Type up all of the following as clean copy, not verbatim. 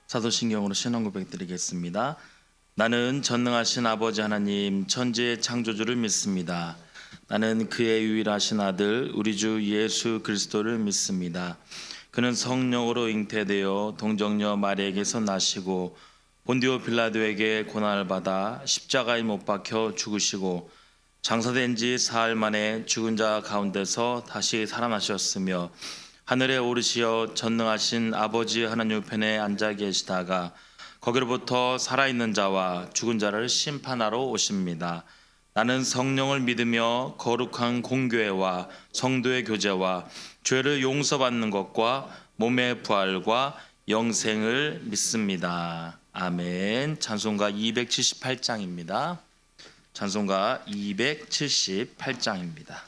사도신경으로 신앙 고백 드리겠습니다. 나는 전능하신 아버지 하나님 천지의 창조주를 믿습니다. 나는 그의 유일하신 아들 우리 주 예수 그리스도를 믿습니다. 그는 성령으로 잉태되어 동정녀 마리에게서 나시고 본디오 빌라도에게 고난을 받아 십자가에 못 박혀 죽으시고 장사된 지 사흘 만에 죽은 자 가운데서 다시 살아나셨으며 하늘에 오르시어 전능하신 아버지 하나님 우편에 앉아 계시다가 거기로부터 살아있는 자와 죽은 자를 심판하러 오십니다. 나는 성령을 믿으며 거룩한 공교회와 성도의 교제와 죄를 용서받는 것과 몸의 부활과 영생을 믿습니다. 아멘. 찬송가 278장입니다. 찬송가 278장입니다.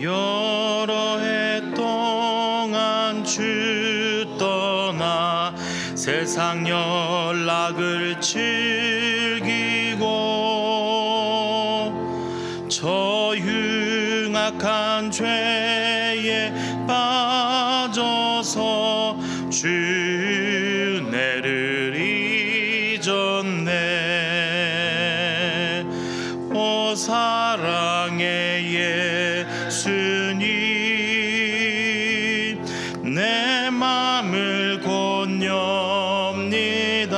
여러 해 동안 주 떠나 세상 연락을 즐기고 저 흉악한 죄에 빠져서 주 은혜를 잊었네. 오 사랑의 예수님 내 맘을 곧 엽니다.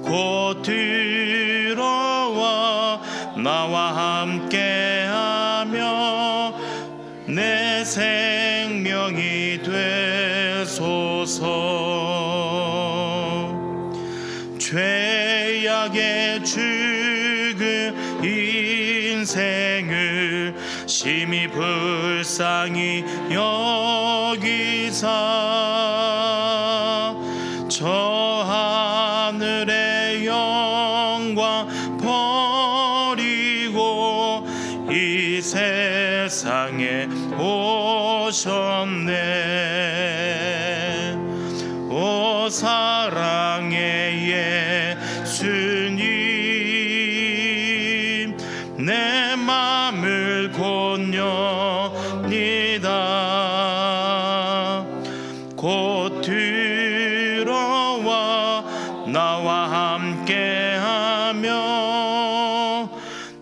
곧 들어와 나와 함께하며 내 생명이 되소서. 죄악의 죽은 인생을 심히 불쌍히 여기사 저 하늘의 영광 버리고 이 세상에 오셨네. 오 사랑의 예수님 내 맘을 곧 엽니다. 곧 들어와 나와 함께하며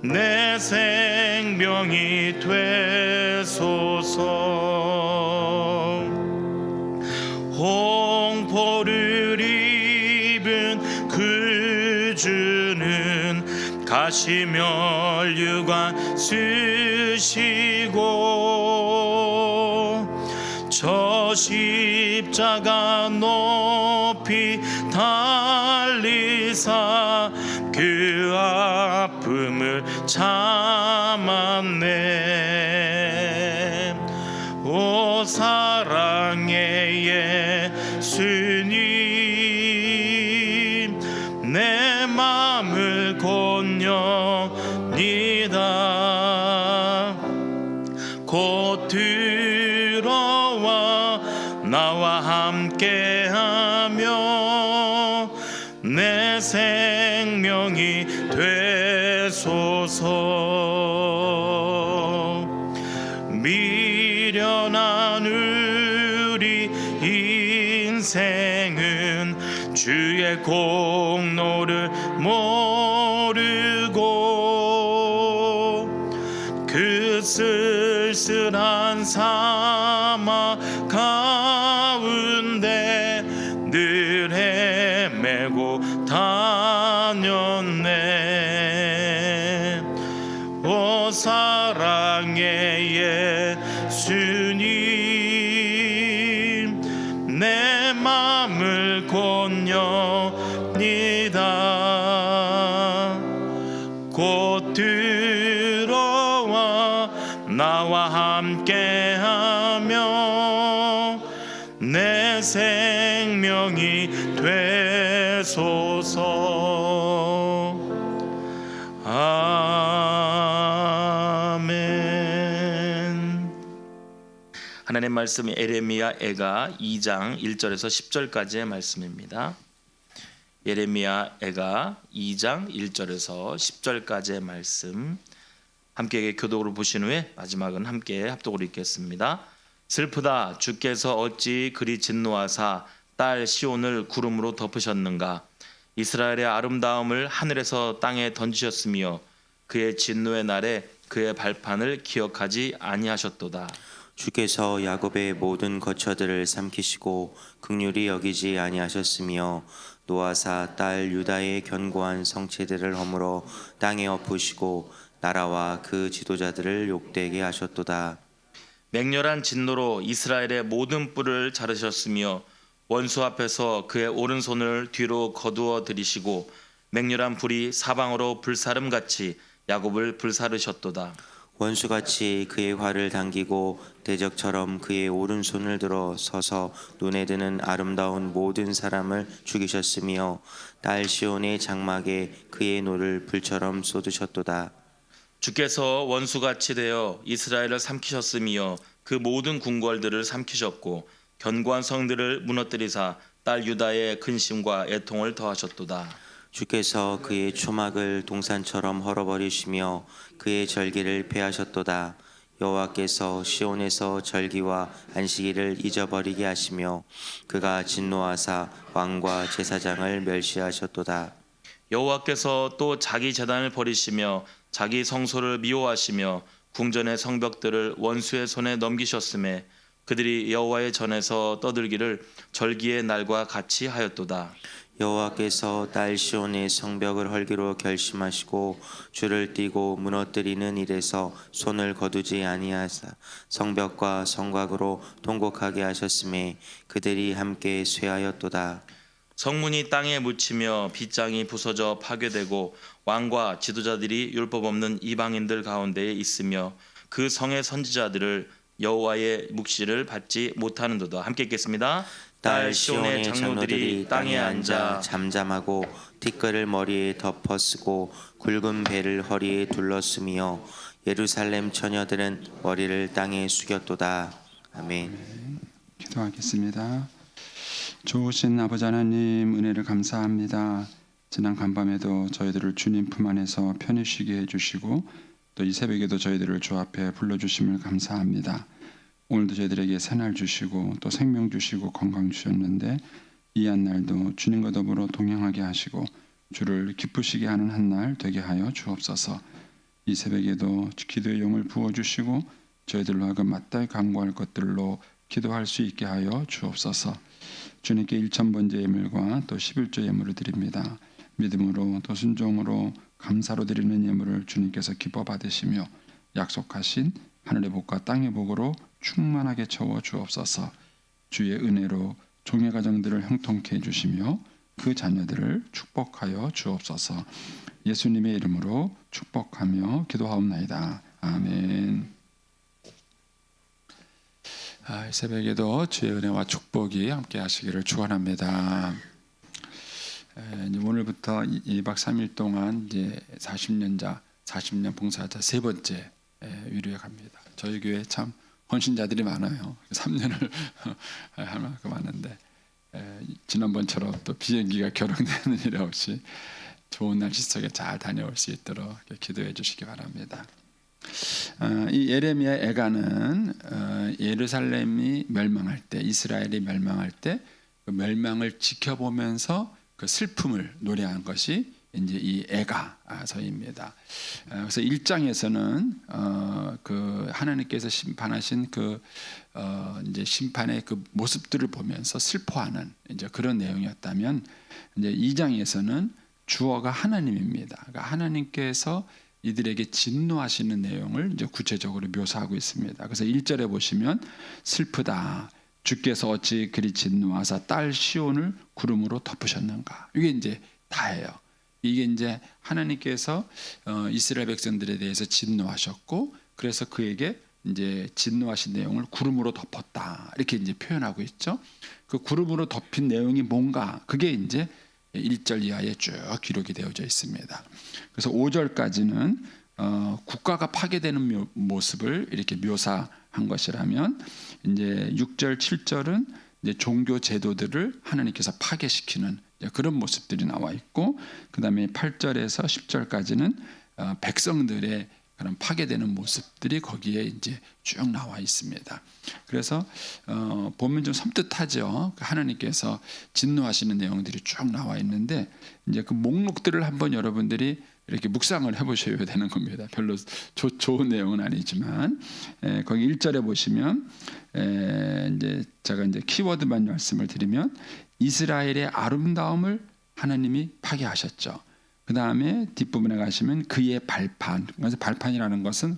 내 생명이 되소서. 홍포를 입은 그 주는 가시면류관 쓰시고 저 십자가 높이 달리사 그 아픔을 참았네. 오 사랑의 예수님 내 맘을 곧 엽니다. 곧 들어와 나와 함께하며 내 생명이 되소서. 미련한 우리 인생은 주의 공로를 모르고 그 쓸쓸한 사막 가운데 늘 헤매고 다녔네. 오 사랑의 예수님 내 맘을 곧 엽니다. 곧 들어와 나와 함께하며 내 생명이 되소서. 아멘. 하나님 말씀 예레미야 애가 2장 1절에서 10절까지의 말씀입니다. 예레미야 애가 2장 1절에서 10절까지의 말씀 함께 교독으로 보신 후에 마지막은 함께 합독으로 읽겠습니다. 슬프다 주께서 어찌 그리 진노하사 딸 시온을 구름으로 덮으셨는가. 이스라엘의 아름다움을 하늘에서 땅에 던지셨으며 그의 진노의 날에 그의 발판을 기억하지 아니하셨도다. 주께서 야곱의 모든 거처들을 삼키시고 긍휼히 여기지 아니하셨으며 노아사 딸 유다의 견고한 성체들을 허물어 땅에 엎으시고 나라와 그 지도자들을 욕되게 하셨도다. 맹렬한 진노로 이스라엘의 모든 뿔을 자르셨으며 원수 앞에서 그의 오른손을 뒤로 거두어 들이시고 맹렬한 불이 사방으로 불사름같이 야곱을 불사르셨도다. 원수같이 그의 활을 당기고 대적처럼 그의 오른손을 들어 서서 눈에 드는 아름다운 모든 사람을 죽이셨으며 딸 시온의 장막에 그의 노를 불처럼 쏟으셨도다. 주께서 원수같이 되어 이스라엘을 삼키셨으며 그 모든 궁궐들을 삼키셨고 견고한 성들을 무너뜨리사 딸 유다의 근심과 애통을 더하셨도다. 주께서 그의 초막을 동산처럼 헐어버리시며 그의 절기를 폐하셨도다. 여호와께서 시온에서 절기와 안식일을 잊어버리게 하시며 그가 진노하사 왕과 제사장을 멸시하셨도다. 여호와께서 또 자기 제단을 버리시며 자기 성소를 미워하시며 궁전의 성벽들을 원수의 손에 넘기셨음에 그들이 여호와의 전에서 떠들기를 절기의 날과 같이 하였도다. 여호와께서 딸 시온의 성벽을 헐기로 결심하시고 줄을 띠고 무너뜨리는 일에서 손을 거두지 아니하사 성벽과 성곽으로 통곡하게 하셨음에 그들이 함께 쇠하였도다. 성문이 땅에 묻히며 빗장이 부서져 파괴되고 왕과 지도자들이 율법 없는 이방인들 가운데에 있으며 그 성의 선지자들을 여호와의 묵시를 받지 못하는도다. 함께 읽겠습니다. 딸 시온의 장로들이 땅에 앉아 잠잠하고 티끌을 머리에 덮어 쓰고 굵은 배를 허리에 둘렀으며 예루살렘 처녀들은 머리를 땅에 숙였도다. 아멘. 기도하겠습니다. 좋으신 아버지 하나님 은혜를 감사합니다. 지난 간밤에도 저희들을 주님 품 안에서 편히 쉬게 해주시고 또 이 새벽에도 저희들을 주 앞에 불러주심을 감사합니다. 오늘도 저희들에게 새날 주시고 또 생명 주시고 건강 주셨는데 이 한 날도 주님과 더불어 동행하게 하시고 주를 기쁘시게 하는 한 날 되게 하여 주옵소서. 이 새벽에도 기도의 영을 부어주시고 저희들로 하여금 마땅히 간구할 것들로 기도할 수 있게 하여 주옵소서. 주님께 1,000번째 예물과 또 11조 예물을 드립니다. 믿음으로 또 순종으로 감사로 드리는 예물을 주님께서 기뻐 받으시며 약속하신 하늘의 복과 땅의 복으로 충만하게 채워 주옵소서. 주의 은혜로 종의 가정들을 형통케 해주시며 그 자녀들을 축복하여 주옵소서. 예수님의 이름으로 축복하며 기도하옵나이다. 아멘. 이 새벽에도 주의 은혜와 축복이 함께 하시기를 축원합니다. 오늘부터 2박 3일 동안 이제 40년 봉사자 세 번째 위로에 갑니다. 저희 교회 참 헌신자들이 많아요. 3년을 할 만큼 많은데 지난번처럼 또 비행기가 결항되는 일 없이 좋은 날씨 속에 잘 다녀올 수 있도록 기도해 주시기 바랍니다. 이 예레미야 애가는 예루살렘이 멸망할 때, 이스라엘이 멸망할 때 그 멸망을 지켜보면서 그 슬픔을 노래한 것이 이제 이 애가서입니다. 그래서 1장에서는 그 하나님께서 심판하신 그 이제 심판의 그 모습들을 보면서 슬퍼하는 이제 그런 내용이었다면 이제 2장에서는 주어가 하나님입니다. 그러니까 하나님께서 이들에게 진노하시는 내용을 이제 구체적으로 묘사하고 있습니다. 그래서 1절에 보시면 슬프다. 주께서 어찌 그리 진노하사 딸 시온을 구름으로 덮으셨는가. 이게 이제 다예요. 이게 이제 하나님께서 이스라엘 백성들에 대해서 진노하셨고 그래서 그에게 이제 진노하신 내용을 구름으로 덮었다. 이렇게 이제 표현하고 있죠. 그 구름으로 덮인 내용이 뭔가 그게 이제 1절 이하에 쭉 기록이 되어져 있습니다. 그래서 5절까지는 국가가 파괴되는 모습을 이렇게 묘사하고 한 것이라면 이제 6절, 7절은 이제 종교 제도들을 하나님께서 파괴시키는 그런 모습들이 나와 있고, 그다음에 8절에서 10절까지는 백성들의 그런 파괴되는 모습들이 거기에 이제 쭉 나와 있습니다. 그래서 보면 좀 섬뜩하죠. 하나님께서 진노하시는 내용들이 쭉 나와 있는데 이제 그 목록들을 한번 여러분들이 이렇게 묵상을 해보셔야 되는 겁니다. 별로 좋은 내용은 아니지만 거기 1절에 보시면 이제 제가 이제 키워드만 말씀을 드리면 이스라엘의 아름다움을 하나님이 파괴하셨죠. 그 다음에 뒷부분에 가시면 그의 발판, 그래서 발판이라는 것은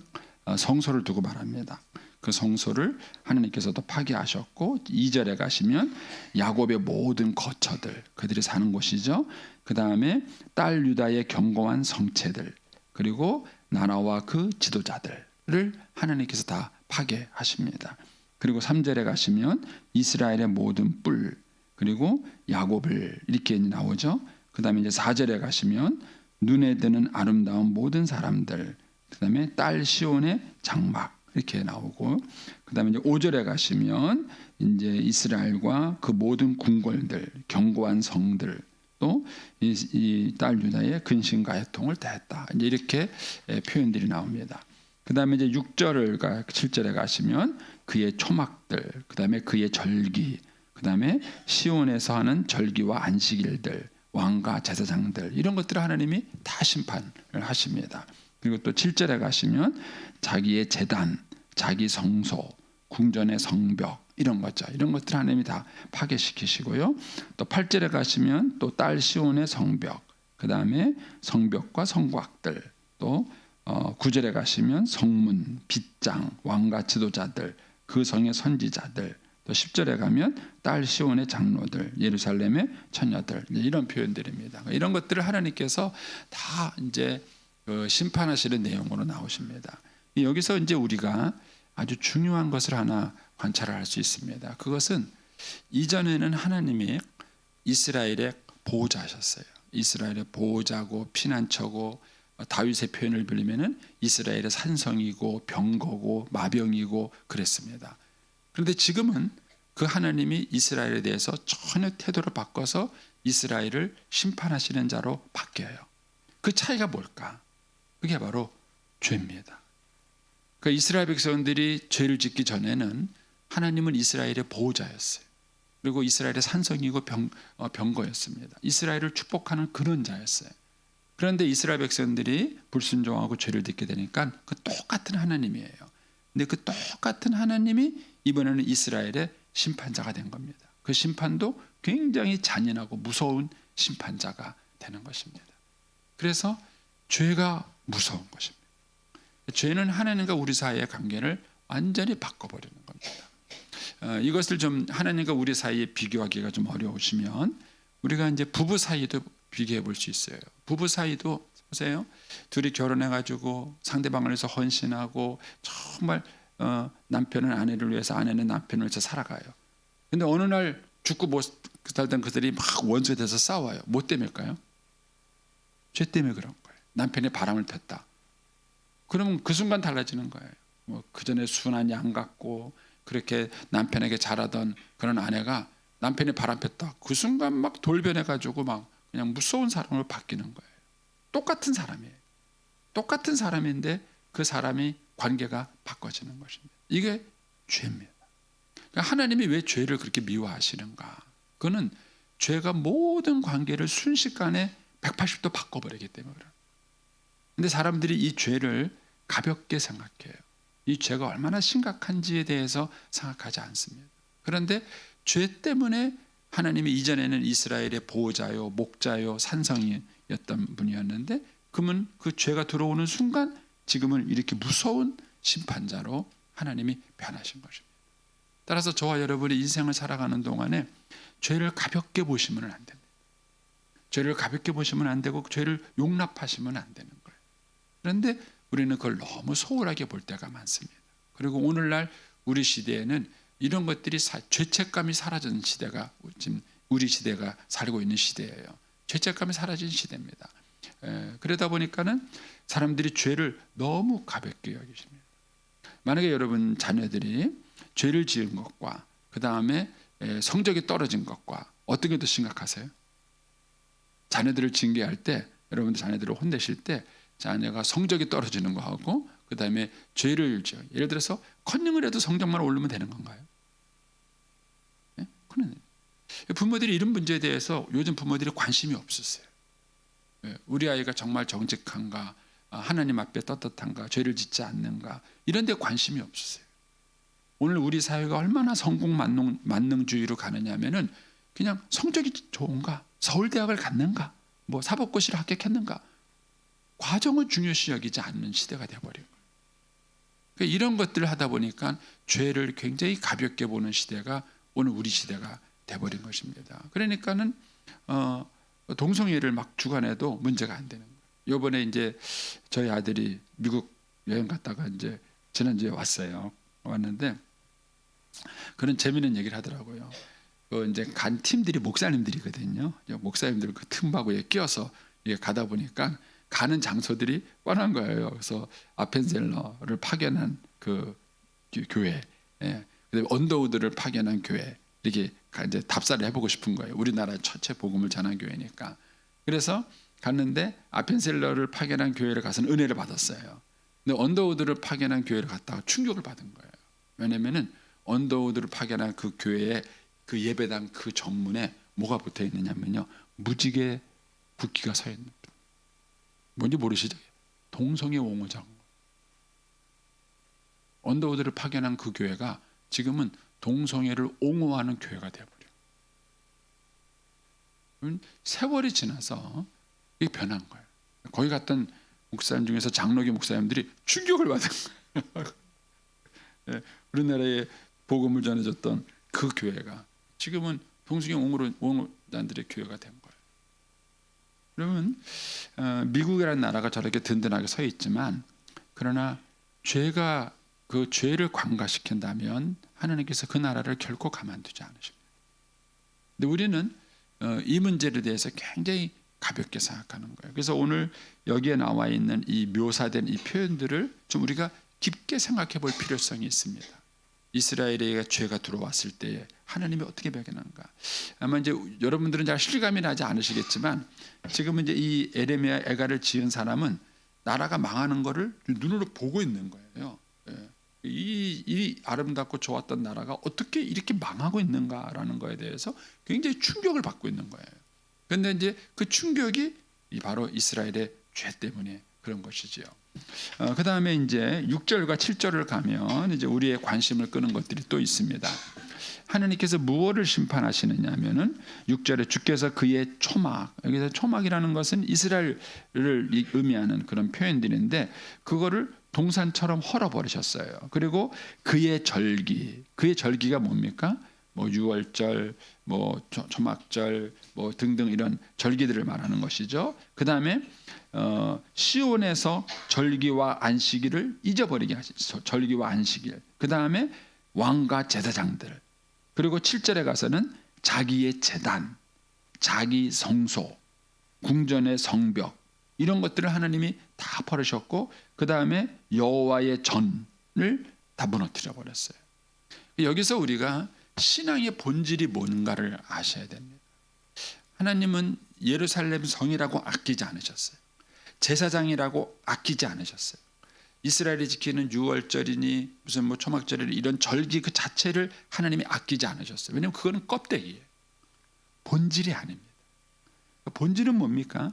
성소를 두고 말합니다. 그 성소를 하나님께서도 파괴하셨고, 2절에 가시면 야곱의 모든 거처들, 그들이 사는 곳이죠. 그 다음에 딸 유다의 견고한 성체들, 그리고 나라와 그 지도자들을 하나님께서 다 파괴하십니다. 그리고 3절에 가시면 이스라엘의 모든 뿔, 그리고 야곱을 이렇게 나오죠. 그 다음에 이제 4절에 가시면 눈에 드는 아름다운 모든 사람들, 그 다음에 딸 시온의 장막 이렇게 나오고, 그 다음에 이제 5절에 가시면 이제 이스라엘과 그 모든 궁궐들, 견고한 성들, 또 이 딸 유다의 근심과 애통을 대했다. 이제 이렇게 표현들이 나옵니다. 그 다음에 이제 6절과 7절에 가시면 그의 초막들, 그 다음에 그의 절기, 그 다음에 시온에서 하는 절기와 안식일들, 왕과 제사장들, 이런 것들을 하나님이 다 심판을 하십니다. 그리고 또 7절에 가시면 자기의 제단, 자기 성소, 궁전의 성벽, 이런 거죠. 이런 것들 하나님이 다 파괴시키시고요. 또 8절에 가시면 또 딸 시온의 성벽, 그 다음에 성벽과 성곽들, 또 9절에 가시면 성문, 빗장, 왕과 지도자들, 그 성의 선지자들, 또 10절에 가면 딸 시온의 장로들, 예루살렘의 처녀들, 이런 표현들입니다. 이런 것들을 하나님께서 다 이제 심판하시는 내용으로 나오십니다. 여기서 이제 우리가 아주 중요한 것을 하나 관찰할 수 있습니다. 그것은 이전에는 하나님이 이스라엘의 보호자셨어요. 이스라엘의 보호자고 피난처고, 다윗의 표현을 빌리면은 이스라엘의 산성이고 병거고 마병이고 그랬습니다. 그런데 지금은 그 하나님이 이스라엘에 대해서 전혀 태도를 바꿔서 이스라엘을 심판하시는 자로 바뀌어요. 그 차이가 뭘까? 그게 바로 죄입니다. 그러니까 이스라엘 백성들이 죄를 짓기 전에는 하나님은 이스라엘의 보호자였어요. 그리고 이스라엘의 산성이고 병거였습니다. 이스라엘을 축복하는 그런 자였어요. 그런데 이스라엘 백성들이 불순종하고 죄를 짓게 되니까 그 똑같은 하나님이에요. 근데 그 똑같은 하나님이 이번에는 이스라엘의 심판자가 된 겁니다. 그 심판도 굉장히 잔인하고 무서운 심판자가 되는 것입니다. 그래서 죄가 무서운 것입니다. 죄는 하나님과 우리 사이의 관계를 완전히 바꿔버리는 겁니다. 이것을 좀 하나님과 우리 사이에 비교하기가 좀 어려우시면 우리가 이제 부부 사이도 비교해 볼 수 있어요. 부부 사이도 보세요. 둘이 결혼해가지고 상대방을 위해서 헌신하고 정말 남편은 아내를 위해서, 아내는 남편을 위해서 살아가요. 근데 어느 날 죽고 못 살던 그들이 막 원수가 돼서 싸워요. 뭐 때문일까요? 죄 때문에 그런 거예요. 남편이 바람을 폈다. 그러면 그 순간 달라지는 거예요. 뭐 그전에 순한 양 같고 그렇게 남편에게 잘하던 그런 아내가 남편이 바람 폈다. 그 순간 막 돌변해가지고 막 그냥 무서운 사람으로 바뀌는 거예요. 똑같은 사람이에요. 똑같은 사람인데 그 사람이 관계가 바꿔지는 것입니다. 이게 죄입니다. 그러니까 하나님이 왜 죄를 그렇게 미워하시는가? 그거는 죄가 모든 관계를 순식간에 180도 바꿔버리기 때문에 그래요. 근데 사람들이 이 죄를 가볍게 생각해요. 이 죄가 얼마나 심각한지에 대해서 생각하지 않습니다. 그런데 죄 때문에 하나님이 이전에는 이스라엘의 보호자요, 목자요, 산성이었던 분이었는데 그러면 그 죄가 들어오는 순간 지금은 이렇게 무서운 심판자로 하나님이 변하신 것입니다. 따라서 저와 여러분이 인생을 살아가는 동안에 죄를 가볍게 보시면 안 됩니다. 죄를 가볍게 보시면 안 되고 죄를 용납하시면 안 되는 거예요. 그런데 우리는 그걸 너무 소홀하게 볼 때가 많습니다. 그리고 오늘날 우리 시대에는 이런 것들이 죄책감이 사라진 시대가 지금 우리 시대가 살고 있는 시대예요. 죄책감이 사라진 시대입니다. 그러다 보니까는 사람들이 죄를 너무 가볍게 여기십니다. 만약에 여러분 자녀들이 죄를 지은 것과 그 다음에 성적이 떨어진 것과 어떤 게 더 심각하세요? 자녀들을 징계할 때, 여러분들 자녀들을 혼내실 때 자녀가 성적이 떨어지는 거하고 그 다음에 죄를 지어, 예를 들어서 컨닝을 해도 성적만 오르면 되는 건가요? 예? 그는 부모들이 이런 문제에 대해서 요즘 부모들이 관심이 없으세요. 예, 우리 아이가 정말 정직한가, 하나님 앞에 떳떳한가, 죄를 짓지 않는가, 이런 데 관심이 없으세요. 오늘 우리 사회가 얼마나 성공 만능주의로 가느냐 하면은 그냥 성적이 좋은가, 서울대학을 갔는가, 뭐 사법고시를 합격했는가, 과정을 중요시 여기지 않는 시대가 되어버린 거예요. 그러니까 이런 것들을 하다 보니까 죄를 굉장히 가볍게 보는 시대가 오늘 우리 시대가 돼버린 것입니다. 그러니까는 동성애를 막 주관해도 문제가 안 되는 거예요. 이번에 이제 저희 아들이 미국 여행 갔다가 이제 지난주에 왔는데 그런 재미있는 얘기를 하더라고요. 이제 간 팀들이 목사님들이거든요. 목사님들 그 틈바구니에 끼어서 가다 보니까 가는 장소들이 뻔한 거예요. 그래서 아펜셀러를 파견한 그 교회, 그다음에 언더우드를 파견한 교회, 이렇게 이제 답사를 해보고 싶은 거예요. 우리나라 첫째 복음을 전한 교회니까. 그래서 갔는데 아펜셀러를 파견한 교회를 가서는 은혜를 받았어요. 근데 언더우드를 파견한 교회를 갔다가 충격을 받은 거예요. 왜냐면은 언더우드를 파견한 그 교회에 그 예배당 그 정문에 뭐가 붙어 있느냐면요, 무지개 국기가 서 있는, 뭔지 모르시죠? 동성애 옹호장. 언더우드를 파견한 그 교회가 지금은 동성애를 옹호하는 교회가 되어버려요. 세월이 지나서 이게 변한 거예요. 거기 갔던 목사님 중에서 장로교 목사님들이 충격을 받은 거예요. 네, 우리나라에 복음을 전해줬던 그 교회가 지금은 동성애 옹호단들의 교회가 된 거예요. 그러면 미국이라는 나라가 저렇게 든든하게 서 있지만, 그러나 죄가 그 죄를 관가시킨다면 하나님께서 그 나라를 결코 가만두지 않으십니다. 근데 우리는 이 문제에 대해서 굉장히 가볍게 생각하는 거예요. 그래서 오늘 여기에 나와 있는 이 묘사된 이 표현들을 좀 우리가 깊게 생각해 볼 필요성이 있습니다. 이스라엘에게 죄가 들어왔을 때에 하나님이 어떻게 배경한가? 아마 이제 여러분들은 잘 실감이 나지 않으시겠지만, 지금 이제 이 에레미야 애가를 지은 사람은 나라가 망하는 것을 눈으로 보고 있는 거예요. 이 아름답고 좋았던 나라가 어떻게 이렇게 망하고 있는가라는 거에 대해서 굉장히 충격을 받고 있는 거예요. 그런데 이제 그 충격이 바로 이스라엘의 죄 때문에 그런 것이지요. 그 다음에 이제 6절과 7절을 가면 이제 우리의 관심을 끄는 것들이 또 있습니다. 하나님께서 무엇을 심판하시느냐면은 6절에 주께서 그의 초막, 여기서 초막이라는 것은 이스라엘을 의미하는 그런 표현들인데 그거를 동산처럼 헐어버리셨어요. 그리고 그의 절기가 뭡니까? 뭐 유월절, 뭐 초막절, 뭐 등등 이런 절기들을 말하는 것이죠. 그 다음에 시온에서 절기와 안식일을 잊어버리게 하시죠. 절기와 안식일. 그 다음에 왕과 제사장들. 그리고 7절에 가서는 자기의 제단, 자기 성소, 궁전의 성벽, 이런 것들을 하나님이 다 버리셨고, 그 다음에 여호와의 전을 다 무너뜨려 버렸어요. 여기서 우리가 신앙의 본질이 뭔가를 아셔야 됩니다. 하나님은 예루살렘 성이라고 아끼지 않으셨어요. 제사장이라고 아끼지 않으셨어요. 이스라엘이 지키는 유월절이니 무슨 뭐 초막절이니 이런 절기 그 자체를 하나님이 아끼지 않으셨어요. 왜냐하면 그거는 껍데기예요. 본질이 아닙니다. 본질은 뭡니까?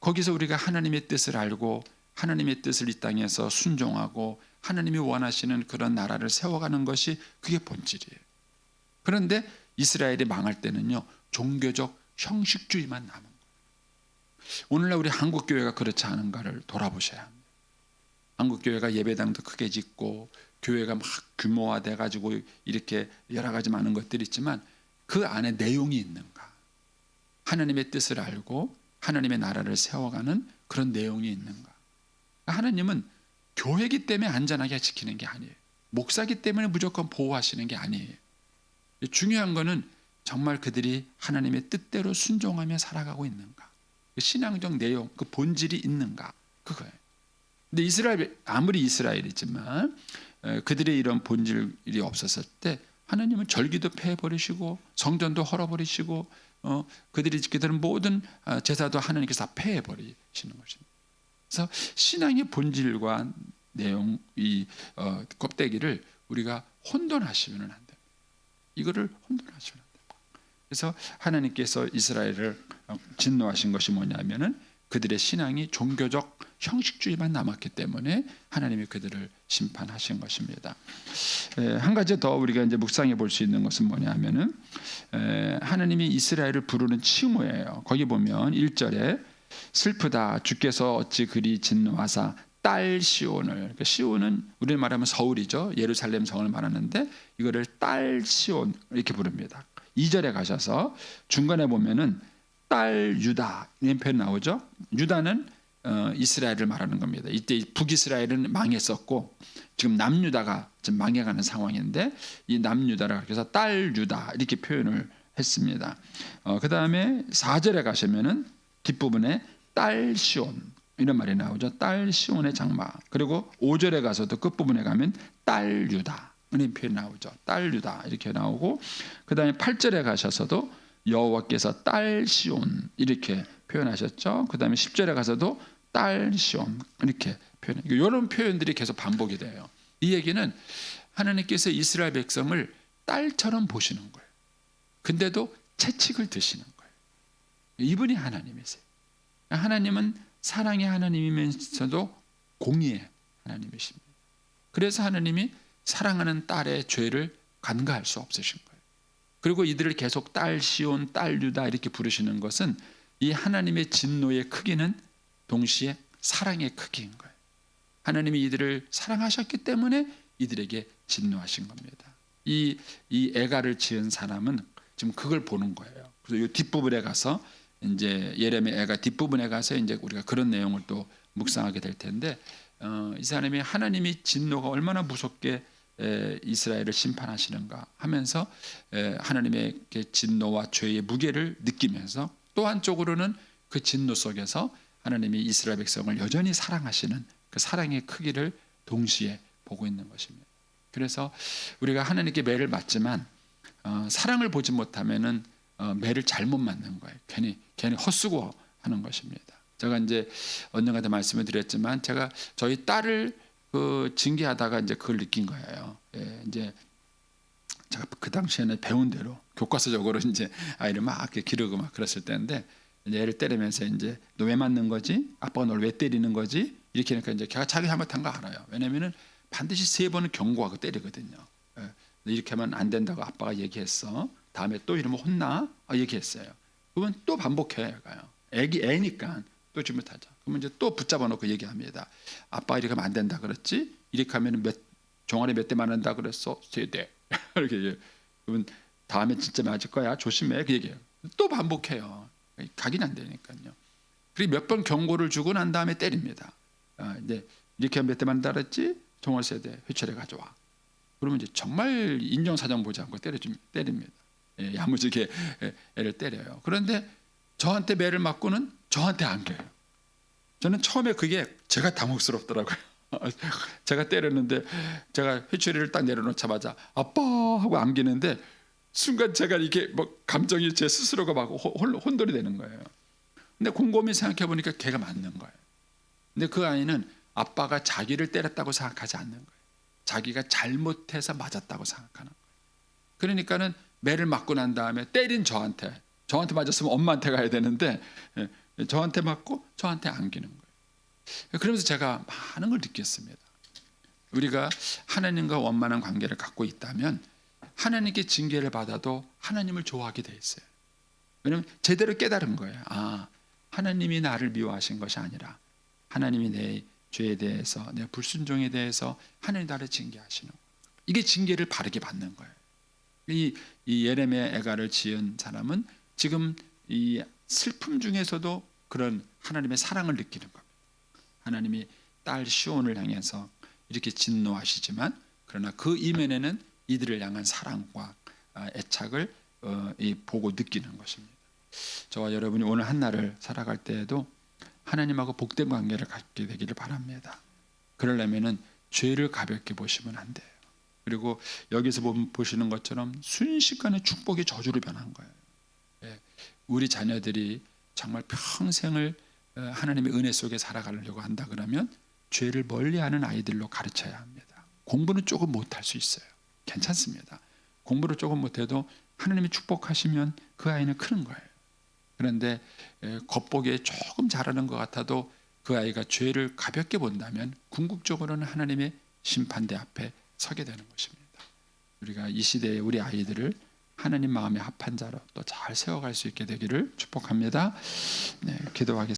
거기서 우리가 하나님의 뜻을 알고 하나님의 뜻을 이 땅에서 순종하고 하나님이 원하시는 그런 나라를 세워가는 것이 그게 본질이에요. 그런데 이스라엘이 망할 때는요, 종교적 형식주의만 남은 거예요. 오늘날 우리 한국교회가 그렇지 않은가를 돌아보셔야 합니다. 한국교회가 예배당도 크게 짓고 교회가 막 규모화돼 가지고 이렇게 여러 가지 많은 것들이 있지만 그 안에 내용이 있는가? 하나님의 뜻을 알고 하나님의 나라를 세워가는 그런 내용이 있는가? 하나님은 교회이기 때문에 안전하게 지키는 게 아니에요. 목사기 때문에 무조건 보호하시는 게 아니에요. 중요한 거는 정말 그들이 하나님의 뜻대로 순종하며 살아가고 있는가? 그 신앙적 내용, 그 본질이 있는가? 그거예요. 근데 이스라엘, 아무리 이스라엘이지만 그들의 이런 본질이 없었을 때 하나님은 절기도 폐해버리시고 성전도 헐어버리시고 그들이 짓게 되는 모든 제사도 하나님께서 다 폐해버리시는 것입니다. 그래서 신앙의 본질과 내용, 이 껍데기를 우리가 혼돈하시면 안 됩니다. 이거를 혼돈하시면 안 됩니다. 그래서 하나님께서 이스라엘을 진노하신 것이 뭐냐면은 그들의 신앙이 종교적 형식주의만 남았기 때문에 하나님이 그들을 심판하신 것입니다. 한 가지 더 우리가 이제 묵상해 볼 수 있는 것은 뭐냐면은 하나님이 이스라엘을 부르는 칭호예요. 거기 보면 1절에 슬프다 주께서 어찌 그리 진노하사 딸 시온을, 그러니까 시온은 우리를 말하면 서울이죠. 예루살렘 성을 말하는데 이거를 딸 시온 이렇게 부릅니다. 2절에 가셔서 중간에 보면은 딸 유다 이런 표현 나오죠. 유다는 이스라엘을 말하는 겁니다. 이때 북이스라엘은 망했었고 지금 남유다가 지금 망해가는 상황인데 이 남유다라 그래서 딸 유다 이렇게 표현을 했습니다. 그 다음에 4절에 가시면은 뒷부분에 딸 시온 이런 말이 나오죠. 딸 시온의 장마. 그리고 5절에 가서도 끝부분에 가면 딸 유다 이런 표현 나오죠. 딸 유다 이렇게 나오고 그 다음에 8절에 가셔서도 여호와께서 딸 시온 이렇게 표현하셨죠. 그 다음에 10절에 가서도 딸 시온 이렇게 표현해요. 이런 표현들이 계속 반복이 돼요. 이 얘기는 하나님께서 이스라엘 백성을 딸처럼 보시는 거예요. 근데도 채찍을 드시는 거예요. 이분이 하나님이세요. 하나님은 사랑의 하나님이면서도 공의의 하나님이십니다. 그래서 하나님이 사랑하는 딸의 죄를 간과할 수 없으신 거예요. 그리고 이들을 계속 딸 시온, 딸 유다 이렇게 부르시는 것은 이 하나님의 진노의 크기는 동시에 사랑의 크기인 거예요. 하나님이 이들을 사랑하셨기 때문에 이들에게 진노하신 겁니다. 이 애가를 지은 사람은 지금 그걸 보는 거예요. 그래서 이 뒷부분에 가서 이제 예레미야 애가 뒷부분에 가서 이제 우리가 그런 내용을 또 묵상하게 될 텐데 이 사람이 하나님이 진노가 얼마나 무섭게 이스라엘을 심판하시는가 하면서 하나님의 진노와 죄의 무게를 느끼면서 또 한쪽으로는 그 진노 속에서 하나님이 이스라엘 백성을 여전히 사랑하시는 그 사랑의 크기를 동시에 보고 있는 것입니다. 그래서 우리가 하나님께 매를 맞지만 사랑을 보지 못하면은 매를 잘못 맞는 거예요. 괜히 헛수고 하는 것입니다. 제가 이제 언젠가도 말씀을 드렸지만 제가 저희 딸을 징계하다가 이제 그걸 느낀 거예요. 이제 제가 그 당시에는 배운 대로 교과서적으로 이제 아이를 막 이렇게 기르고 막 그랬을 때인데 이제 애를 때리면서 이제 너 왜 맞는 거지? 아빠가 널 왜 때리는 거지? 이렇게 하니까 이제 걔가 자기 잘못한 거 알아요. 왜냐면은 반드시 3번은 경고하고 때리거든요. 이렇게 하면 안 된다고 아빠가 얘기했어. 다음에 또 이러면 혼나? 얘기했어요. 그러면 또 반복해요. 애니까 또 잘못하죠. 그러면 이제 또 붙잡아 놓고 얘기합니다. 아빠 이렇게 하면 안 된다 그랬지? 이렇게 하면 종아리 몇 대 맞는다 그랬어? 3대. 이렇게 얘기해요. 그러면 다음에 진짜 맞을 거야. 조심해. 그 얘기해요. 또 반복해요. 각인 안 되니까요. 그리고 몇 번 경고를 주고 난 다음에 때립니다. 이제 이렇게 하면 몇 대 맞는다 그랬지? 종아리 3대 회초리 가져와. 그러면 이제 정말 인정사정 보지 않고 때립니다. 야무지게 애를 때려요. 그런데 저한테 매를 맞고는 저한테 안겨요. 저는 처음에 그게 제가 당혹스럽더라고요. 제가 때렸는데 제가 회초리를 딱 내려놓자마자 아빠 하고 안기는데 순간 제가 이게 뭐 감정이 제 스스로가 막 혼돈이 되는 거예요. 근데 곰곰이 생각해 보니까 걔가 맞는 거예요. 근데 그 아이는 아빠가 자기를 때렸다고 생각하지 않는 거예요. 자기가 잘못해서 맞았다고 생각하는 거예요. 그러니까는 매를 맞고 난 다음에 때린 저한테 맞았으면 엄마한테 가야 되는데 저한테 맞고 저한테 안기는 거예요. 그러면서 제가 많은 걸 느꼈습니다. 우리가 하나님과 원만한 관계를 갖고 있다면 하나님께 징계를 받아도 하나님을 좋아하게 돼 있어요. 왜냐하면 제대로 깨달은 거예요. 하나님이 나를 미워하신 것이 아니라 하나님이 내 죄에 대해서 내 불순종에 대해서 하나님이 나를 징계하시는 거예요. 이게 징계를 바르게 받는 거예요. 이 예레미야 애가를 지은 사람은 지금 이 슬픔 중에서도 그런 하나님의 사랑을 느끼는 겁니다. 하나님이 딸 시온을 향해서 이렇게 진노하시지만 그러나 그 이면에는 이들을 향한 사랑과 애착을 보고 느끼는 것입니다. 저와 여러분이 오늘 한 날을 살아갈 때에도 하나님하고 복된 관계를 갖게 되기를 바랍니다. 그러려면은 죄를 가볍게 보시면 안 돼요. 그리고 여기서 보시는 것처럼 순식간에 축복이 저주로 변한 거예요. 예, 우리 자녀들이 정말 평생을 하나님의 은혜 속에 살아가려고 한다 그러면 죄를 멀리하는 아이들로 가르쳐야 합니다. 공부는 조금 못할 수 있어요. 괜찮습니다. 공부를 조금 못해도 하나님이 축복하시면 그 아이는 크는 거예요. 그런데 겉보기에 조금 잘하는 것 같아도 그 아이가 죄를 가볍게 본다면 궁극적으로는 하나님의 심판대 앞에 서게 되는 것입니다. 우리가 이 시대에 우리 아이들을 하나님 마음에 합한 자로 또 잘 세워갈 수 있게 되기를 축복합니다. 네, 기도하겠습니다.